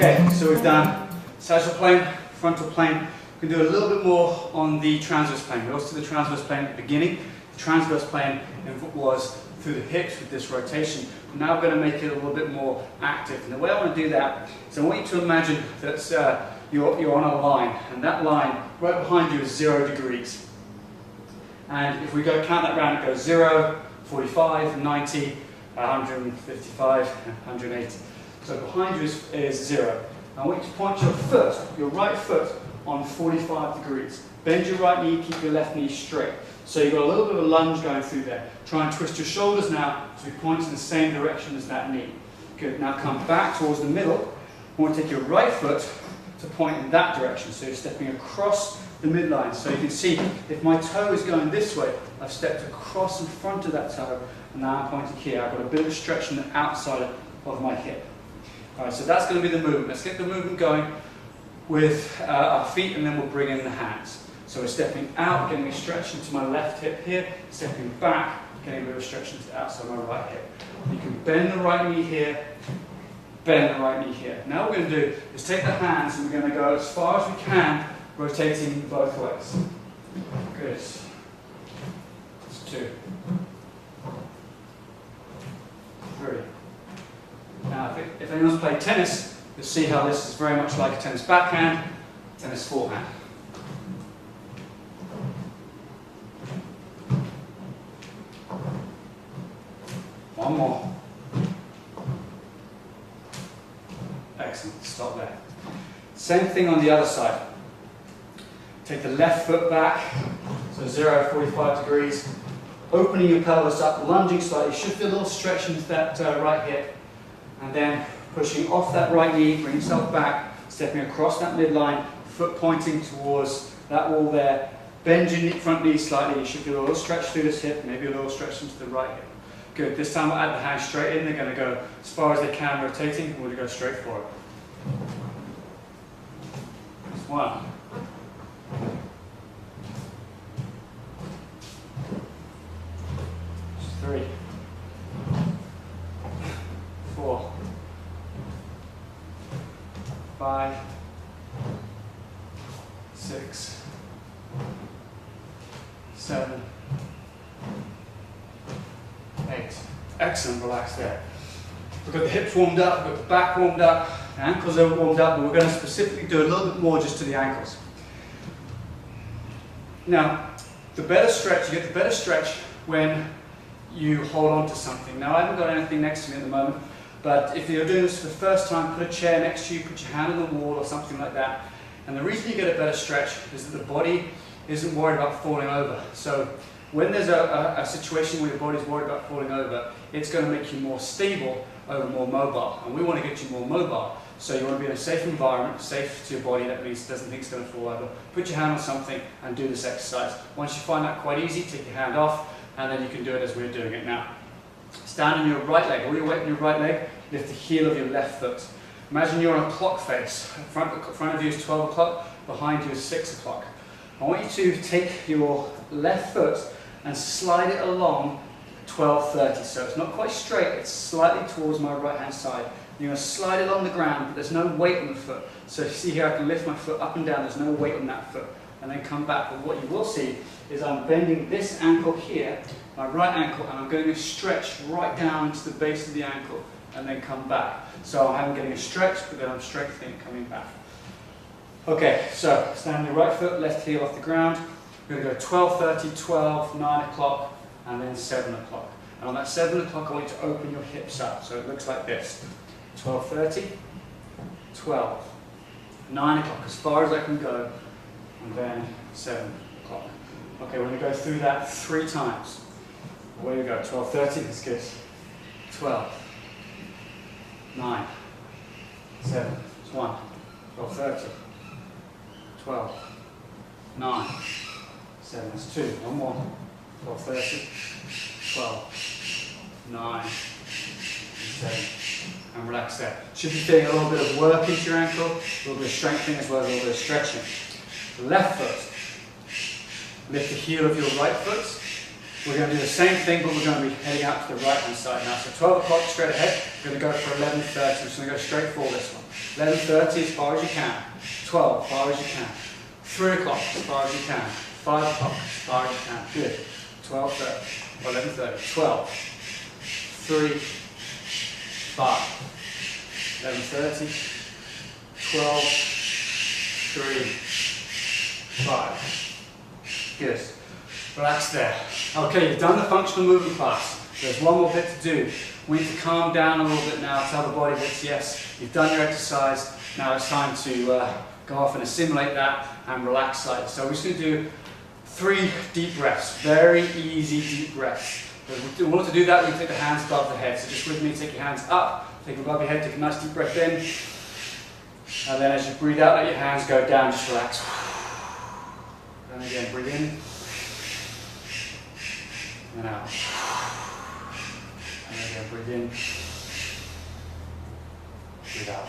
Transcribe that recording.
Okay, so we've done sagittal plane, frontal plane. We can do a little bit more on the transverse plane. We also did the transverse plane at the beginning. The transverse plane was through the hips with this rotation. Now we're going to make it a little bit more active. And the way I want to do that is I want you to imagine that you're on a line, and that line right behind you is 0 degrees. And if we go count that round, it goes 0, 45, 90, 155, 180. So behind you is 0. I want you to point your right foot, on 45 degrees. Bend your right knee, keep your left knee straight. So you've got a little bit of a lunge going through there. Try and twist your shoulders now so you point in the same direction as that knee. Good. Now come back towards the middle. You want to take your right foot to point in that direction. So you're stepping across the midline. So you can see if my toe is going this way, I've stepped across in front of that toe, and now I'm pointing here. I've got a bit of a stretch on the outside of my hip. All right, so that's going to be the movement. Let's get the movement going with our feet, and then we'll bring in the hands. So we're stepping out, getting a stretch into my left hip here, stepping back, getting a bit of a stretch into the outside of my right hip. You can bend the right knee here, bend the right knee here. Now what we're going to do is take the hands and we're going to go as far as we can, rotating both ways. Good. That's 2. 3. Now, if anyone's played tennis, you'll see how this is very much like a tennis backhand, tennis forehand. One more. Excellent. Stop there. Same thing on the other side. Take the left foot back, so 0, 45 degrees. Opening your pelvis up, lunging slightly. You should feel a little stretch into that right hip. And then pushing off that right knee, bring yourself back, stepping across that midline, foot pointing towards that wall there. Bend your front knee slightly. You should feel a little stretch through this hip, maybe a little stretch into the right hip. Good. This time we'll add the hands straight in. They're going to go as far as they can rotating. We're going to go straight forward. That's 1. 3. 4. 5. 6. 7. 8. Excellent, relax there. We've got the hips warmed up, we've got the back warmed up, the ankles are warmed up, but we're going to specifically do a little bit more just to the ankles. Now, the better stretch, you get the better stretch when you hold on to something. Now, I haven't got anything next to me at the moment, but if you're doing this for the first time, put a chair next to you, put your hand on the wall or something like that. And the reason you get a better stretch is that the body isn't worried about falling over. So when there's a situation where your body's worried about falling over, it's going to make you more stable over more mobile. And we want to get you more mobile. So you want to be in a safe environment, safe to your body, that means it doesn't think it's going to fall over. Put your hand on something and do this exercise. Once you find that quite easy, take your hand off, and then you can do it as we're doing it now. Stand on your right leg, all your weight on your right leg, lift the heel of your left foot. Imagine you're on a clock face. Front of you is 12 o'clock, behind you is 6 o'clock. I want you to take your left foot and slide it along 12:30. So it's not quite straight, it's slightly towards my right hand side. You're going to slide it on the ground, but there's no weight on the foot. So you see here I can lift my foot up and down, there's no weight on that foot. And then come back. But what you will see is I'm bending this ankle here, my right ankle, and I'm going to stretch right down to the base of the ankle and then come back. So I'm getting a stretch, but then I'm strengthening coming back. Okay, so stand on your right foot, left heel off the ground. We're going to go 12:30, 12, 9 o'clock, and then 7 o'clock. And on that 7 o'clock, I want you to open your hips up. So it looks like this. 12:30, 12, 9 o'clock, as far as I can go, and then 7 o'clock. Okay, we're going to go through that 3 times. Away we go. 12:30, that's good. 12, 9, 7, that's 1. 12:30, 12, 9, 7, that's 2. One more. 12:30, 12, 9, 7. And relax there. Should be feeling a little bit of work into your ankle, a little bit of strengthening as well as a little bit of stretching. Left foot. Lift the heel of your right foot. We're going to do the same thing, but we're going to be heading out to the right hand side now. So 12 o'clock straight ahead, we're going to go for 11:30. We're just going to go straight for this one. 11:30 as far as you can. 12 as far as you can. 3 o'clock as far as you can. 5 o'clock as far as you can. Good. 12:30. 11:30. 12. 3. 5. 11:30. 12. 3. 5. Good. Relax there. Okay, you've done the functional movement class. There's one more bit to do. We need to calm down a little bit now, tell the body that yes, you've done your exercise, now it's time to go off and assimilate that and relax slightly. So we're just going to do 3 deep breaths, very easy deep breaths. In order to do that, we take the hands above the head. So just with me, take your hands up, take them above your head, take a nice deep breath in. And then as you breathe out, let your hands go down, just relax. And again, breathe in. And out. And again, breathe in. Breathe out.